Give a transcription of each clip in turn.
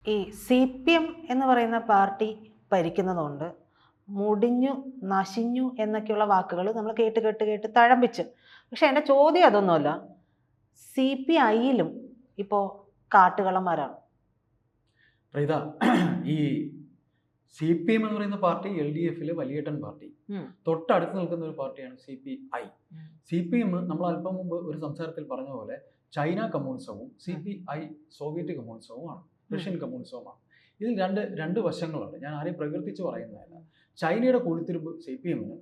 ഈ CPM എന്ന് പറയുന്ന പാർട്ടി ഭരിക്കുന്നതുകൊണ്ട് മുടിഞ്ഞു, നശിഞ്ഞു എന്നൊക്കെയുള്ള വാക്കുകൾ നമ്മൾ കേട്ട് കേട്ട് കേട്ട് തഴമ്പിച്ച്. പക്ഷെ എൻ്റെ ചോദ്യം അതൊന്നുമല്ല. CPI-യിലും ഇപ്പോൾ കാട്ടുകള്ളന്മാരാണ്. ഇതാ ഈ CPM എന്ന് പറയുന്ന പാർട്ടി LDF-ലെ വലിയേട്ടൻ പാർട്ടി. തൊട്ടടുത്ത് നിൽക്കുന്ന ഒരു പാർട്ടിയാണ് CPI. CPM നമ്മൾ അല്പം മുമ്പ് ഒരു സംസാരത്തിൽ പറഞ്ഞ പോലെ ചൈന കമ്മ്യൂണിസവും CPI സോവിയറ്റ് കമ്മ്യൂണിസവുമാണ്, റഷ്യൻ കമ്മ്യൂണിസവുമാണ്. ഇതിൽ രണ്ട് വശങ്ങളുണ്ട്. ഞാൻ ആരെയും പ്രകീർത്തിച്ച് പറയുന്നതല്ല. ചൈനയുടെ കൂടിത്തിരിപ്പ് CPM-ന്,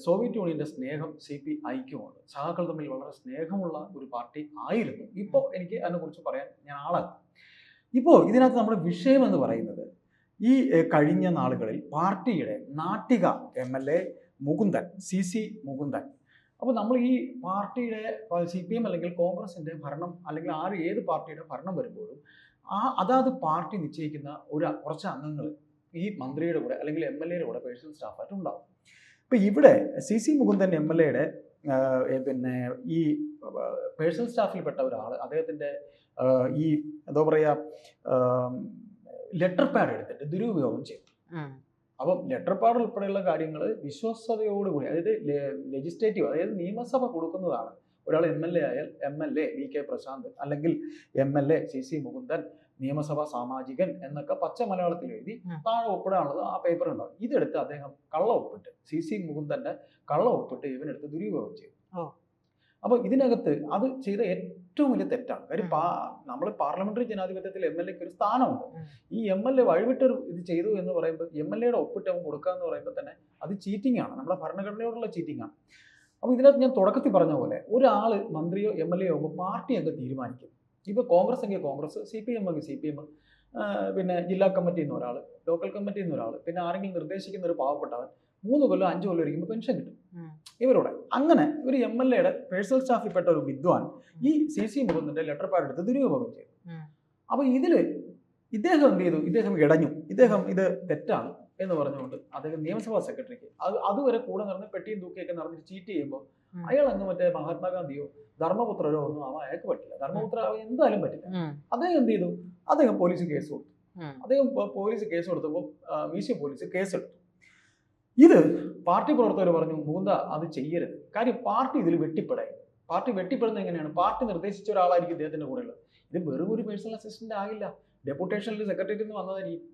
സോവിയറ്റ് യൂണിയന്റെ സ്നേഹം CPI-ക്കുമുണ്ട്. സഹാക്കൾ തമ്മിൽ വളരെ സ്നേഹമുള്ള ഒരു പാർട്ടി ആയിരുന്നു. ഇപ്പോൾ എനിക്ക് അതിനെക്കുറിച്ച് പറയാൻ ഞാൻ ആളല്ല. ഇപ്പോൾ ഇതിനകത്ത് നമ്മുടെ വിഷയം എന്ന് പറയുന്നത് ഈ കഴിഞ്ഞ നാളുകളിൽ പാർട്ടിയുടെ നാട്ടിക MLA മുകുന്ദൻ, CC മുകുന്ദൻ. അപ്പോൾ നമ്മൾ ഈ പാർട്ടിയുടെ CPM അല്ലെങ്കിൽ കോൺഗ്രസിന്റെ ഭരണം അല്ലെങ്കിൽ ഏത് പാർട്ടിയുടെ ഭരണം വരുമ്പോഴും അതാത് പാർട്ടി നിശ്ചയിക്കുന്ന കുറച്ച് അംഗങ്ങൾ ഈ മന്ത്രിയുടെ കൂടെ അല്ലെങ്കിൽ MLA-യുടെ കൂടെ പേഴ്സണൽ സ്റ്റാഫായിട്ട് ഉണ്ടാവും. ഇപ്പം ഇവിടെ CC മുകുന്ദൻ MLA-യുടെ പിന്നെ ഈ പേഴ്സണൽ സ്റ്റാഫിൽപ്പെട്ട ഒരാൾ അദ്ദേഹത്തിൻ്റെ ഈ എന്താ പറയുക ലെറ്റർ പാഡ് എടുത്തിട്ട് ദുരുപയോഗം ചെയ്തു. അപ്പം ലെറ്റർ പാഡ് ഉൾപ്പെടെയുള്ള കാര്യങ്ങൾ വിശ്വസ്തയോടുകൂടി, അതായത് ലെജിസ്ലേറ്റീവ്, അതായത് നിയമസഭ കൊടുക്കുന്നതാണ്. ഒരാൾ MLA ആയാൽ MLA VK പ്രശാന്ത് അല്ലെങ്കിൽ MLA CC മുകുന്ദൻ നിയമസഭാ സാമാജികൻ എന്നൊക്കെ പച്ച മലയാളത്തിൽ എഴുതി താഴെ ഒപ്പിടാനുള്ളത് ആ പേപ്പർ ഉണ്ടാവും. ഇതെടുത്ത് അദ്ദേഹം കള്ള ഒപ്പിട്ട്, CC മുകുന്ദന്റെ കള്ള ഒപ്പിട്ട് ഇവനെടുത്ത് ദുരുപയോഗം ചെയ്തു. അപ്പോൾ ഇതിനകത്ത് അത് ചെയ്ത ഏറ്റവും വലിയ തെറ്റാണ്. കാര്യം നമ്മൾ പാർലമെന്ററി ജനാധിപത്യത്തിൽ MLA-ക്ക് ഒരു സ്ഥാനമുണ്ട്. ഈ MLA വഴിവിട്ടൊരു ഇത് ചെയ്തു എന്ന് പറയുമ്പോൾ MLA-യുടെ ഒപ്പിട്ട് അവൻ കൊടുക്കുക എന്ന് പറയുമ്പോൾ തന്നെ അത് ചീറ്റിംഗ് ആണ്, നമ്മുടെ ഭരണഘടനയോടുള്ള ചീറ്റിംഗ് ആണ്. അപ്പോൾ ഇതിനകത്ത് ഞാൻ തുടക്കത്തിൽ പറഞ്ഞ പോലെ ഒരാൾ മന്ത്രിയോ MLA ആകുമ്പോൾ പാർട്ടി അങ്ങ് തീരുമാനിക്കും. ഇപ്പോൾ കോൺഗ്രസ് എങ്കിൽ കോൺഗ്രസ്, CPM എങ്കിൽ CPM, പിന്നെ ജില്ലാ കമ്മിറ്റിയിൽ നിന്ന് ഒരാൾ, ലോക്കൽ കമ്മിറ്റിയിൽ നിന്ന് ഒരാൾ, പിന്നെ ആരെങ്കിലും നിർദ്ദേശിക്കുന്ന ഒരു പാവപ്പെട്ടവൻ 3 കൊല്ലം 5 കൊല്ലം ഇരിക്കുമ്പോൾ പെൻഷൻ കിട്ടും ഇവരോടെ. അങ്ങനെ ഒരു MLA-യുടെ പേഴ്സണൽ സ്റ്റാഫിൽപ്പെട്ട ഒരു വിദ്വാൻ ഈ CC മുകുന്ദന്റെ ലെറ്റർ പാഡ് എടുത്ത് ദുരുപയോഗം ചെയ്തു. അപ്പോൾ ഇദ്ദേഹം എന്ത് ചെയ്തു? ഇദ്ദേഹം ഇടഞ്ഞു. ഇദ്ദേഹം ഇത് തെറ്റാണ് എന്ന് പറഞ്ഞുകൊണ്ട് അദ്ദേഹം നിയമസഭാ സെക്രട്ടറിക്ക് അതുവരെ കൂടെ നടന്ന് പെട്ടിയും തൂക്കിയൊക്കെ നടന്നിട്ട് ചീറ്റ് ചെയ്യുമ്പോൾ അയാൾ അങ്ങ് മറ്റേ മഹാത്മാഗാന്ധിയോ ധർമ്മപുത്രരോ ഒന്നും അയാൾക്ക് പറ്റില്ല. ധർമ്മപുത്ര എന്തായാലും പറ്റില്ല. അദ്ദേഹം എന്ത് ചെയ്തു? അദ്ദേഹം പോലീസ് കേസ് കൊടുത്തു. അദ്ദേഹം പോലീസ് കേസ് കൊടുത്തപ്പോൾ മ്യൂസിയം പോലീസ് കേസെടുത്തു. ഇത് പാർട്ടി പ്രവർത്തകർ പറഞ്ഞു, മുകുന്ദ അത് ചെയ്യരുത്. കാര്യം പാർട്ടി ഇതിൽ പാർട്ടി വെട്ടിപ്പെടുന്നത് എങ്ങനെയാണ്? പാർട്ടി നിർദ്ദേശിച്ച ഒരാളായിരിക്കും ഇദ്ദേഹത്തിന്റെ കൂടെയുള്ളത്. ഇത് വെറും ഒരു പേഴ്സണൽ അസിസ്റ്റന്റ് ആകില്ല. ഡെപ്യൂട്ടേഷനിൽ സെക്രട്ടേറിയറ്റിൽ നിന്ന് വന്നതായിരിക്കും.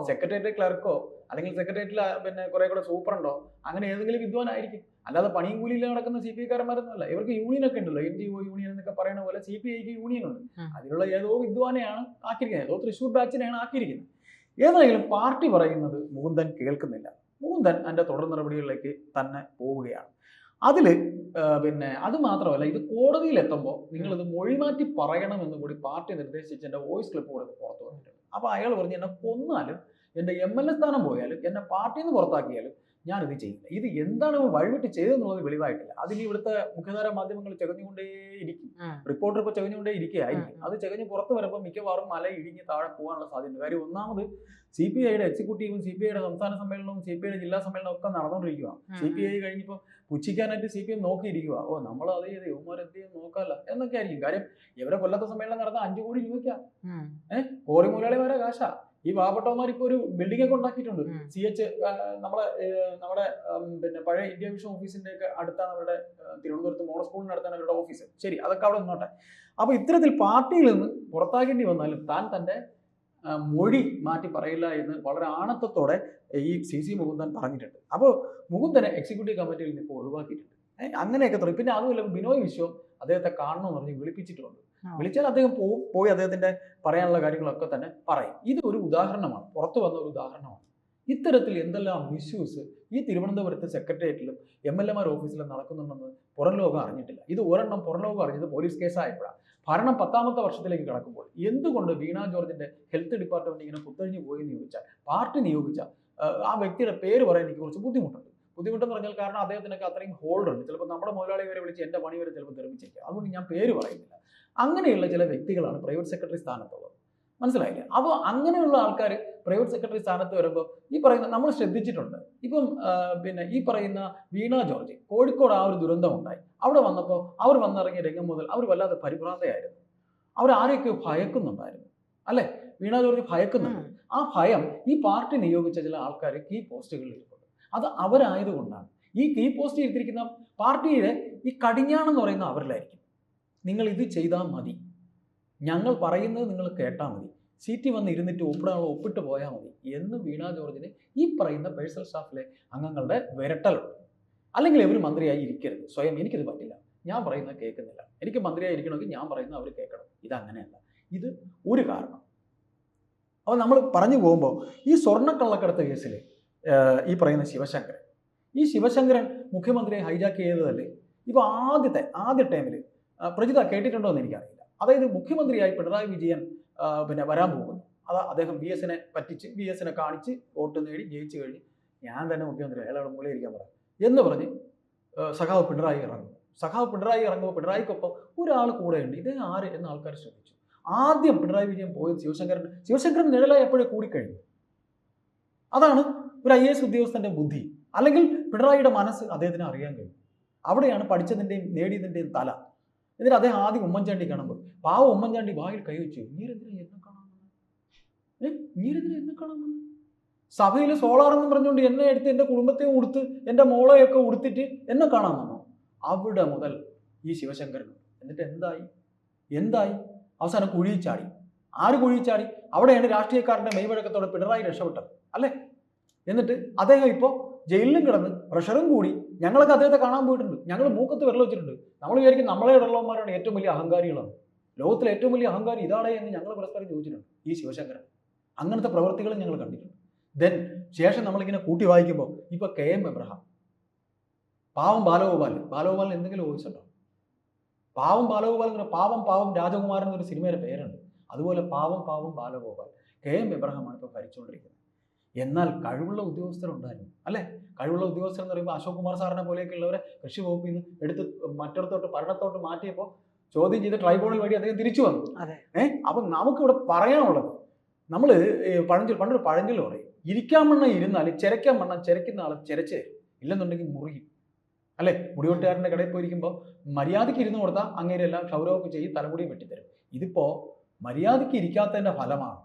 സെക്രട്ടേറിയറ്റ് ക്ലർക്കോ അല്ലെങ്കിൽ സെക്രട്ടേറിയറ്റിൽ പിന്നെ കുറെ കൂടെ സൂപ്പറുണ്ടോ അങ്ങനെ ഏതെങ്കിലും വിദ്വാനായിരിക്കും. അല്ലാതെ പണിയും കൂലിയിൽ നടക്കുന്ന CPI-കാരന്മാരൊന്നുമല്ല. ഇവർക്ക് യൂണിയനൊക്കെ ഉണ്ടല്ലോ, NGO യൂണിയൻ എന്നൊക്കെ പറയുന്ന പോലെ CPI-ക്ക് യൂണിയൻ ഉണ്ട്. അതിലുള്ള ഏതോ വിദ്വാനെയാണ് ആക്കിയിരിക്കുന്നത്, ഏതോ തൃശ്ശൂർ ബാച്ചിനെയാണ് ആക്കിയിരിക്കുന്നത്. ഏതായാലും പാർട്ടി പറയുന്നത് മുകുന്ദൻ കേൾക്കുന്നില്ല. മുകുന്ദൻ അതിൻ്റെ തുടർ നടപടികളിലേക്ക് തന്നെ പോവുകയാണ്. അതിൽ പിന്നെ അത് മാത്രമല്ല, ഇത് കോടതിയിലെത്തുമ്പോൾ നിങ്ങളിത് മൊഴിമാറ്റി പറയണമെന്ന് കൂടി പാർട്ടി നിർദ്ദേശിച്ച് എൻ്റെ വോയിസ് ക്ലിപ്പ് കൂടെ പുറത്തു വന്നിട്ടുണ്ട്. അപ്പോൾ അയാൾ പറഞ്ഞു, എന്നെ കൊന്നാലും എൻ്റെ MLA സ്ഥാനം പോയാലും എന്നെ പാർട്ടിയിൽ നിന്ന് പുറത്താക്കിയാലും ഞാനിത് ചെയ്യില്ല. ഇത് എന്താണ് വഴിവിട്ട് ചെയ്തതെന്നുള്ളത് വെളിവായിട്ടില്ല. അതിന് ഇവിടുത്തെ മുഖ്യധാര മാധ്യമങ്ങൾ ചെകഞ്ഞുകൊണ്ടേയിരിക്കും. റിപ്പോർട്ടർ ഇപ്പോൾ ചെകഞ്ഞുകൊണ്ടേ ഇരിക്കുകയായിരിക്കും. അത് ചെകഞ്ഞ് പുറത്ത് വരുമ്പോൾ മിക്കവാറും മല ഇടിഞ്ഞ് താഴെ പോകാനുള്ള സാധ്യത. കാര്യം ഒന്നാമത് CPI-യുടെ എക്സിക്യൂട്ടീവും CPI-യുടെ സംസ്ഥാന സമ്മേളനവും CPI-യുടെ ജില്ലാ സമ്മേളനവും ഒക്കെ നടന്നുകൊണ്ടിരിക്കുക. CPI കഴിഞ്ഞപ്പോൾ പുച്ഛിക്കാനായിട്ട് CPM നോക്കിയിരിക്കുക. നമ്മൾ അത് ചെയ്ത് യുവമാരെന്ത് ചെയ്യും നോക്കാമല്ല എന്നൊക്കെ ആയിരിക്കും. കാര്യം ഇവരെ കൊല്ലത്തെ സമ്മേളനം നടന്ന 5 കോടി രൂപയ്ക്കാ. കോറി മുതലാളിമാരെ കാശാ. ഈ പാവപ്പെട്ടവന്മാർ ഇപ്പോൾ ഒരു ബിൽഡിംഗ് ഒക്കെ ഉണ്ടാക്കിയിട്ടുണ്ട്. CH നമ്മുടെ പിന്നെ പഴയ ഇന്ത്യ വിഷൻ ഓഫീസിന്റെ ഒക്കെ അടുത്താണ് അവരുടെ, തിരുവനന്തപുരത്ത് മോഡൽ സ്കൂളിന്റെ അടുത്താണ് അവരുടെ ഓഫീസ്. ശരി, അതൊക്കെ അവിടെ നിന്നോട്ടെ. അപ്പോൾ ഇത്തരത്തിൽ പാർട്ടിയിൽ നിന്ന് പുറത്താക്കേണ്ടി വന്നാലും താൻ തന്റെ മൊഴി മാറ്റി പറയില്ല എന്ന് വളരെ ആണത്തത്തോടെ ഈ CC മുകുന്ദൻ പറഞ്ഞിട്ടുണ്ട്. അപ്പോൾ മുകുന്ദനെ എക്സിക്യൂട്ടീവ് കമ്മിറ്റിയിൽ നിന്ന് ഇപ്പോൾ ഒഴിവാക്കിയിട്ടുണ്ട്. അങ്ങനെയൊക്കെ തുടങ്ങി. പിന്നെ അതുമല്ല, ബിനോയ് വിശ്വം അദ്ദേഹത്തെ കാണണമെന്ന് പറഞ്ഞ് വിളിപ്പിച്ചിട്ടുണ്ട്. വിളിച്ചാൽ അദ്ദേഹം പോയി അദ്ദേഹത്തിന്റെ പറയാനുള്ള കാര്യങ്ങളൊക്കെ തന്നെ പറയും. ഇത് ഒരു ഉദാഹരണമാണ്, പുറത്തു വന്ന ഒരു ഉദാഹരണമാണ്. ഇത്തരത്തിൽ എന്തെല്ലാം മിസ്യൂസ് ഈ തിരുവനന്തപുരത്തെ സെക്രട്ടേറിയറ്റിലും MLA-മാർ ഓഫീസിലും നടക്കുന്നുണ്ടെന്ന് പുറം ലോകം അറിഞ്ഞിട്ടില്ല. ഇത് ഒരെണ്ണം പുറം ലോകം അറിഞ്ഞത് പോലീസ് കേസായപ്പോഴാണ്. ഭരണം 10ാമത്തെ വർഷത്തിലേക്ക് കടക്കുമ്പോൾ എന്തുകൊണ്ട് വീണ ജോർജിന്റെ ഹെൽത്ത് ഡിപ്പാർട്ട്മെന്റ് ഇങ്ങനെ കുത്തഴിഞ്ഞു പോയി എന്ന് ചോദിച്ചാൽ, പാർട്ടി നിയോഗിച്ച ആ വ്യക്തിയുടെ പേര് പറയാൻ എനിക്ക് കുറച്ച് ബുദ്ധിമുട്ടെന്ന് പറഞ്ഞാൽ, കാരണം അദ്ദേഹത്തിനൊക്കെ അത്രയും ഹോൾഡ് ഉണ്ട്. ചിലപ്പോൾ നമ്മുടെ മുതലാളി വരെ വിളിച്ച് എൻ്റെ പണി വരെ ചിലപ്പോൾ തെറിപ്പിച്ചേക്കാം. അതുകൊണ്ട് ഞാൻ പേര് പറയുന്നില്ല. അങ്ങനെയുള്ള ചില വ്യക്തികളാണ് പ്രൈവറ്റ് സെക്രട്ടറി സ്ഥാനത്തുള്ളത്. മനസ്സിലായില്ലേ? അപ്പോൾ അങ്ങനെയുള്ള ആൾക്കാർ പ്രൈവറ്റ് സെക്രട്ടറി സ്ഥാനത്ത് വരുമ്പോൾ ഈ പറയുന്ന നമ്മൾ ശ്രദ്ധിച്ചിട്ടുണ്ട്. ഇപ്പം പിന്നെ ഈ പറയുന്ന വീണ ജോർജ് കോഴിക്കോട് ഒരു ദുരന്തം ഉണ്ടായി. അവിടെ വന്നപ്പോൾ അവർ വന്നിറങ്ങിയ രംഗം മുതൽ അവർ വല്ലാതെ പരിഭ്രാന്തയായിരുന്നു. അവർ ആരെയൊക്കെ ഭയക്കുന്നുണ്ടായിരുന്നു അല്ലേ? വീണ ജോർജ് ഭയക്കുന്നുണ്ട്. ആ ഭയം ഈ പാർട്ടി നിയോഗിച്ച ചില ആൾക്കാർ കീ പോസ്റ്റുകളിൽ ഇരിപ്പുണ്ട്. അത് അവരായതുകൊണ്ടാണ്. ഈ കീ പോസ്റ്റ് ചെയ്തിരിക്കുന്ന പാർട്ടിയുടെ ഈ കടിഞ്ഞാണെന്ന് പറയുന്ന അവരിലായിരിക്കും. നിങ്ങൾ ഇത് ചെയ്താൽ മതി, ഞങ്ങൾ പറയുന്നത് നിങ്ങൾ കേട്ടാൽ മതി, സീറ്റിൽ വന്ന് ഇരുന്നിട്ട് ഒപ്പിട്ട് പോയാൽ മതി എന്ന് വീണ ജോർജിന് ഈ പറയുന്ന പേഴ്സണൽ സ്റ്റാഫിലെ അംഗങ്ങളുടെ വിരട്ടലുണ്ട്. അല്ലെങ്കിൽ ഇവർ മന്ത്രിയായി ഇരിക്കരുത്, സ്വയം എനിക്കിത് പറ്റില്ല, ഞാൻ പറയുന്നത് കേൾക്കുന്നില്ല, എനിക്ക് മന്ത്രിയായി ഇരിക്കണമെങ്കിൽ ഞാൻ പറയുന്നത് അവർ കേൾക്കണം. ഇതങ്ങനെയല്ല. ഇത് ഒരു കാരണം. അപ്പോൾ നമ്മൾ പറഞ്ഞു പോകുമ്പോൾ ഈ സ്വർണ്ണക്കള്ളക്കടത്ത് കേസിൽ ഈ പറയുന്ന ശിവശങ്കരൻ മുഖ്യമന്ത്രിയെ ഹൈജാക്ക് ചെയ്തതല്ലേ ഇപ്പോൾ ആദ്യ ടൈമിൽ പ്രജിത കേട്ടിട്ടുണ്ടോ എന്ന് എനിക്കറിയില്ല. അതായത് മുഖ്യമന്ത്രിയായി പിണറായി വിജയൻ വരാൻ പോകുന്നു. അദ്ദേഹം VS പറ്റിച്ച് VS കാണിച്ച് വോട്ട് നേടി ജയിച്ചു കഴിഞ്ഞ് ഞാൻ തന്നെ മുഖ്യമന്ത്രി, അയാളവിടെ മൂലയിരിക്കാൻ പറയാം എന്ന് പറഞ്ഞ് സഖാവ് പിണറായി ഇറങ്ങുമ്പോൾ പിണറായിക്കൊപ്പം ഒരാൾ കൂടെയുണ്ട്. ഇതേ ആര് എന്ന് ആൾക്കാർ ശ്രദ്ധിച്ചു. ആദ്യം പിണറായി വിജയൻ പോയത് ശിവശങ്കരൻ നിഴലായി എപ്പോഴും കൂടിക്കഴിഞ്ഞു. അതാണ് ഒരു IAS ഉദ്യോഗസ്ഥന്റെ ബുദ്ധി. അല്ലെങ്കിൽ പിണറായിയുടെ മനസ്സ് അദ്ദേഹത്തിന് അറിയാൻ കഴിയും. അവിടെയാണ് പഠിച്ചതിൻ്റെയും നേടിയതിൻ്റെയും തല. എന്നിട്ട് അദ്ദേഹം ആദ്യം ഉമ്മൻചാണ്ടി കാണുമ്പോൾ പാവം ഉമ്മൻചാണ്ടി വായിൽ കൈവച്ചു, നീരെന്തിനാ എന്നെ കാണാൻ സഭയിൽ സോളാറെന്നും പറഞ്ഞുകൊണ്ട് എന്നെ എടുത്ത് എൻ്റെ കുടുംബത്തെയും ഉടുത്ത് എൻ്റെ മോളെയൊക്കെ ഉടുത്തിട്ട് എന്നെ കാണാൻ വന്നു. അവിടെ മുതൽ ഈ ശിവശങ്കരൻ എന്നിട്ട് എന്തായി അവസാനം കുഴിയിൽ ചാടി. ആര് കുഴിയിൽ ചാടി? അവിടെയാണ് രാഷ്ട്രീയക്കാരൻ്റെ മെയ്വഴക്കത്തോടെ പിണറായി രക്ഷപ്പെട്ടത് അല്ലേ? എന്നിട്ട് അദ്ദേഹം ഇപ്പോൾ ജയിലിലും കിടന്ന് പ്രഷറും കൂടി. ഞങ്ങളൊക്കെ അദ്ദേഹത്തെ കാണാൻ പോയിട്ടുണ്ട്. ഞങ്ങൾ മൂക്കത്ത് വിരൽ വെച്ചിട്ടുണ്ട്. നമ്മൾ വിചാരിക്കും നമ്മളെ ഇടമുള്ളവന്മാരാണ് ഏറ്റവും വലിയ അഹങ്കാരികളാണ്, ലോകത്തിലെ ഏറ്റവും വലിയ അഹങ്കാരി ഇതാണേ എന്ന് ഞങ്ങൾ പരസ്പരം ചോദിച്ചിട്ടുണ്ട്. ഈ ശിവശങ്കരൻ അങ്ങനത്തെ പ്രവൃത്തികളും ഞങ്ങൾ കണ്ടിട്ടുണ്ട്. ദെൻ ശേഷം നമ്മളിങ്ങനെ കൂട്ടി വായിക്കുമ്പോൾ ഇപ്പോൾ KM എബ്രഹാം, പാവം ബാലഗോപാലിന് എന്തെങ്കിലും വോയിസ് ഉണ്ടോ? പാവം ബാലഗോപാൽ എന്ന് പറഞ്ഞാൽ പാവം രാജകുമാരൻ എന്നൊരു സിനിമയുടെ പേരുണ്ട്. അതുപോലെ പാവം ബാലഗോപാൽ, KM എബ്രഹാമാണ് ഇപ്പോൾ ഭരിച്ചുകൊണ്ടിരിക്കുന്നത്. എന്നാൽ കഴിവുള്ള ഉദ്യോഗസ്ഥരുണ്ടായിരുന്നു അല്ലേ? കഴിവുള്ള ഉദ്യോഗസ്ഥർ എന്ന് പറയുമ്പോൾ അശോക് കുമാർ സാറിനെ പോലെയൊക്കെയുള്ളവരെ കൃഷി വകുപ്പിൽ നിന്ന് എടുത്ത് മറ്റിടത്തോട്ട് ഭരണത്തോട്ട് മാറ്റിയപ്പോൾ ചോദ്യം ചെയ്ത് ട്രൈബ്യൂണൽ വഴി അദ്ദേഹം തിരിച്ചു വന്നു. അപ്പം നമുക്കിവിടെ പറയാനുള്ളത്, നമ്മൾ പണ്ടൊരു പഴഞ്ചൊല്ല് പറയും, ഇരിക്കാൻ വണ്ണം ഇരുന്നാൽ ചിരയ്ക്കാൻ വണ്ണം ചിരയ്ക്കുന്ന ആൾ ചിരച്ച് തരും, ഇല്ലെന്നുണ്ടെങ്കിൽ മുറിയും അല്ലേ? മുടിവെട്ടുകാരൻ്റെ കടയിൽ പോയിരിക്കുമ്പോൾ മര്യാദയ്ക്ക് ഇരുന്ന് കൊടുത്താൽ അങ്ങേരെല്ലാം ക്ഷൗരമൊക്കെ ചെയ്യും, തലമുടി വെട്ടിത്തരും. ഇതിപ്പോൾ മര്യാദയ്ക്ക് ഇരിക്കാത്തതിൻ്റെ ഫലമാണ്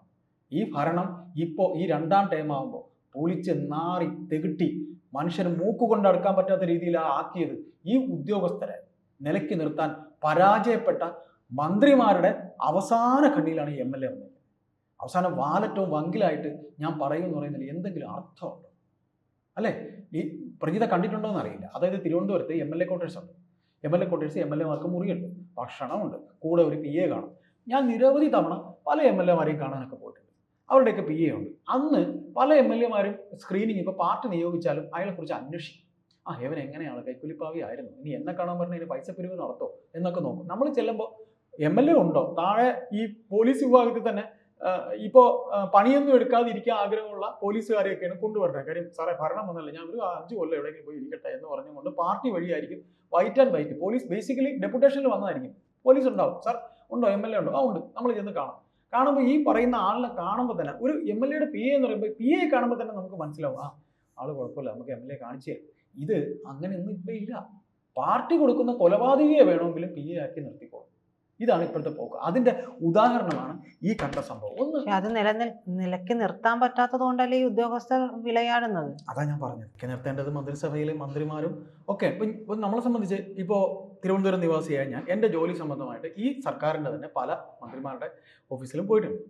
ഈ ഭരണം ഇപ്പോൾ ഈ 2ാം ടൈം ആകുമ്പോൾ പൊളിച്ച് നാറി തെകിട്ടി മനുഷ്യന് മൂക്കുകൊണ്ട് അടുക്കാൻ പറ്റാത്ത രീതിയിലാണ് ആക്കിയത്. ഈ ഉദ്യോഗസ്ഥരെ നിലയ്ക്ക് നിർത്താൻ പരാജയപ്പെട്ട മന്ത്രിമാരുടെ അവസാന ഖണ്ഡിയിലാണ് ഈ MLA വന്നത്. അവസാനം വാലറ്റവും വങ്കിലായിട്ട് ഞാൻ പറയുമെന്ന് പറയുന്നതിൽ എന്തെങ്കിലും അർത്ഥമുണ്ടോ അല്ലേ? ഈ പ്രജിത കണ്ടിട്ടുണ്ടോ എന്ന് അറിയില്ല. അതായത് തിരുവനന്തപുരത്ത് MLA ക്വാർട്ടേഴ്സ് ഉണ്ട്. MLA ക്വാർട്ടേഴ്സ് MLA-മാർക്ക് മുറിയുണ്ട്, ഭക്ഷണമുണ്ട്, കൂടെ ഒരു PA കാണും. ഞാൻ നിരവധി തവണ പല MLA-മാരെയും കാണാനൊക്കെ പോയിട്ടുണ്ട്. അവരുടെയൊക്കെ PA ഉണ്ട്. അന്ന് പല MLA-മാരും സ്ക്രീനിങ് ഇപ്പോൾ പാർട്ടി നിയോഗിച്ചാലും അയാളെക്കുറിച്ച് അന്വേഷിക്കും. ഇവൻ എങ്ങനെയാണ്, കൈക്കുലിപ്പാവി ആയിരുന്നു, ഇനി എന്നെ കാണാൻ പറഞ്ഞാൽ പൈസ പിരിവ് നടത്തോ എന്നൊക്കെ നോക്കും. നമ്മൾ ചെല്ലുമ്പോൾ MLA ഉണ്ടോ? താഴെ ഈ പോലീസ് വിഭാഗത്തിൽ തന്നെ ഇപ്പോൾ പണിയൊന്നും എടുക്കാതിരിക്കാൻ ആഗ്രഹമുള്ള പോലീസുകാരെയൊക്കെയാണ് കൊണ്ടുവരുന്നത്. കാര്യം സാറേ ഭരണം വന്നല്ല, ഞാൻ ഒരു 5 കൊല്ലം എവിടെയെങ്കിലും പോയി ഇരിക്കട്ടെ എന്ന് പറഞ്ഞുകൊണ്ട് പാർട്ടി വഴിയായിരിക്കും white and white. Police basically ഡെപ്യൂട്ടേഷനിൽ വന്നതായിരിക്കും. പോലീസ് ഉണ്ടാവും, സാർ ഉണ്ടോ, MLA ഉണ്ടോ? ഉണ്ട്. നമ്മൾ ചെന്ന് കാണുമ്പോൾ ഈ പറയുന്ന ആളിനെ കാണുമ്പോൾ തന്നെ ഒരു MLA-യുടെ PA എന്ന് പറയുമ്പോൾ PA കാണുമ്പോൾ തന്നെ നമുക്ക് മനസ്സിലാവും, ആള് കുഴപ്പമില്ല, നമുക്ക് MLA കാണിച്ചു തരും. ഇത് അങ്ങനെയൊന്നും ഇപ്പം ഇല്ല. പാർട്ടി കൊടുക്കുന്ന കൊലപാതകയെ വേണമെങ്കിലും PA ആക്കി നിർത്തിക്കോളും. ഇതാണ് ഇപ്പോഴത്തെ പോക്ക്. അതിന്റെ ഉദാഹരണമാണ് ഈ കണ്ട സംഭവം. അത് നിലയ്ക്ക് നിർത്താൻ പറ്റാത്തത് കൊണ്ടല്ലേ ഈ ഉദ്യോഗസ്ഥർ വിളയാടുന്നത്. അതാ ഞാൻ പറഞ്ഞത്, നിർത്തേണ്ടത് മന്ത്രിസഭയിലെ മന്ത്രിമാരും ഒക്കെ. ഇപ്പം നമ്മളെ സംബന്ധിച്ച് ഇപ്പോൾ തിരുവനന്തപുരം നിവാസിയായ ഞാൻ എൻ്റെ ജോലി സംബന്ധമായിട്ട് ഈ സർക്കാരിൻ്റെ തന്നെ പല മന്ത്രിമാരുടെ ഓഫീസിലും പോയിട്ടുണ്ട്.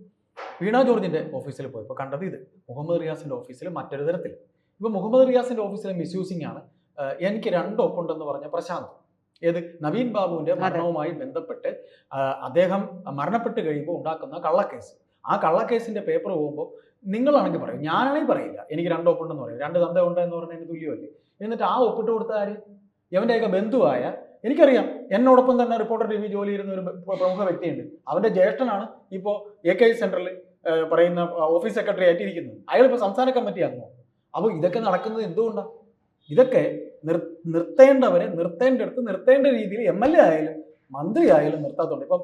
വീണ ജോർജിൻ്റെ ഓഫീസിൽ പോയപ്പോൾ കണ്ടത് ഇത്. മുഹമ്മദ് റിയാസിൻ്റെ ഓഫീസിൽ മറ്റൊരു തരത്തിൽ. ഇപ്പോൾ മുഹമ്മദ് റിയാസിൻ്റെ ഓഫീസിലെ മിസ്യൂസിംഗ് ആണ്. എനിക്ക് 2 ഒപ്പുണ്ടെന്ന് പറഞ്ഞ പ്രശാന്ത്, ഏത് നവീൻ ബാബുവിൻ്റെ മരണവുമായി ബന്ധപ്പെട്ട് അദ്ദേഹം മരണപ്പെട്ട് കഴിയുമ്പോൾ ഉണ്ടാക്കുന്ന കള്ളക്കേസ്. ആ കള്ളക്കേസിൻ്റെ പേപ്പർ പോകുമ്പോൾ നിങ്ങളാണെങ്കിൽ പറയും, ഞാനാണെങ്കിൽ പറയില്ല എനിക്ക് 2 ഒപ്പുണ്ടെന്ന് പറയും. 2 തന്ത ഉണ്ട് എന്ന് പറഞ്ഞതിന് തുല്യമല്ലേ. എന്നിട്ട് ആ ഒപ്പിട്ട് കൊടുത്ത ആര്? എവൻ്റെയൊക്കെ ബന്ധുവായ, എനിക്കറിയാം, എന്നോടൊപ്പം തന്നെ റിപ്പോർട്ടർ TV ജോലി ചെയ്യുന്ന ഒരു പ്രമുഖ വ്യക്തിയുണ്ട്. അവൻ്റെ ജ്യേഷ്ഠനാണ് ഇപ്പോൾ AK സെൻറ്ററിൽ പറയുന്ന ഓഫീസ് സെക്രട്ടറി ആയിട്ടിരിക്കുന്നത്. അയാളിപ്പോൾ സംസ്ഥാന കമ്മിറ്റി ആകുന്നു. അപ്പോൾ ഇതൊക്കെ നടക്കുന്നത് എന്തുകൊണ്ടാണ്? ഇതൊക്കെ നിർത്തേണ്ടവരെ നിർത്തേണ്ടടുത്ത് നിർത്തേണ്ട രീതിയിൽ MLA ആയാലും മന്ത്രി ആയാലും നിർത്താത്തുണ്ട്. ഇപ്പം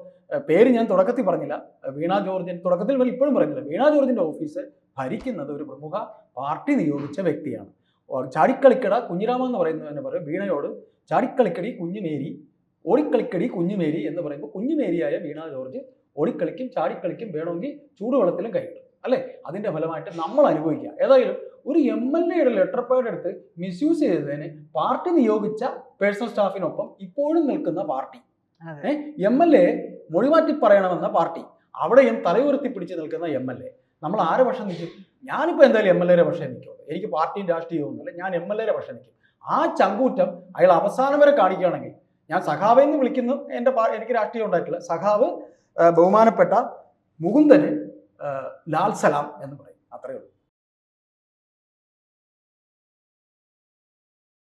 പേര് ഞാൻ തുടക്കത്തിൽ പറഞ്ഞില്ല, വീണ ജോർജിൻ തുടക്കത്തിൽ ഇപ്പോഴും പറഞ്ഞില്ല. വീണ ജോർജിൻ്റെ ഓഫീസ് ഭരിക്കുന്നത് ഒരു പ്രമുഖ പാർട്ടി നിയോഗിച്ച വ്യക്തിയാണ്. ചാടിക്കളിക്കട കുഞ്ഞിരാമൻ എന്ന് പറയുന്നതിന് പറയും വീണയോട് ചാടിക്കളിക്കടി കുഞ്ഞുമേരി, ഓടിക്കളിക്കടി കുഞ്ഞുമേരി എന്ന് പറയുമ്പോൾ കുഞ്ഞുമേരിയായ വീണ ജോർജ് ഓടിക്കളിക്കും, ചാടിക്കളിക്കും, വേണമെങ്കിൽ ചൂടുവെള്ളത്തിലും കൈയിടും, അല്ലേ? അതിന്റെ ഫലമായിട്ട് നമ്മൾ അനുഭവിക്കുക. ഏതായാലും ഒരു MLA-യുടെ ലെറ്റർ പാഡ് എടുത്ത് മിസ്യൂസ് ചെയ്തതിന് പാർട്ടി നിയോഗിച്ച പേഴ്സണൽ സ്റ്റാഫിനൊപ്പം ഇപ്പോഴും നിൽക്കുന്ന പാർട്ടി, MLA മൊഴിമാറ്റി പറയണമെന്ന പാർട്ടി, അവിടെയും തലയുയർത്തി പിടിച്ച് നിൽക്കുന്ന MLA. നമ്മൾ ആരെ പക്ഷം നിൽക്കും? ഞാനിപ്പോൾ എന്തായാലും MLA-യുടെ പക്ഷേ നിൽക്കുള്ളൂ. എനിക്ക് പാർട്ടിയും രാഷ്ട്രീയവും ഒന്നുമില്ല, ഞാൻ MLA-യുടെ പക്ഷം നിൽക്കും. ആ ചങ്കൂറ്റം അയാൾ അവസാനം വരെ കാണിക്കുകയാണെങ്കിൽ, ഞാൻ സഖാവെന്ന് വിളിക്കുന്നു, എനിക്ക് രാഷ്ട്രീയം ഉണ്ടായിട്ടില്ല, സഖാവ് ബഹുമാനപ്പെട്ട മുകുന്ദന് ലാൽ സലാം എന്ന് പറയും. അത്രയേ ഉള്ളൂ.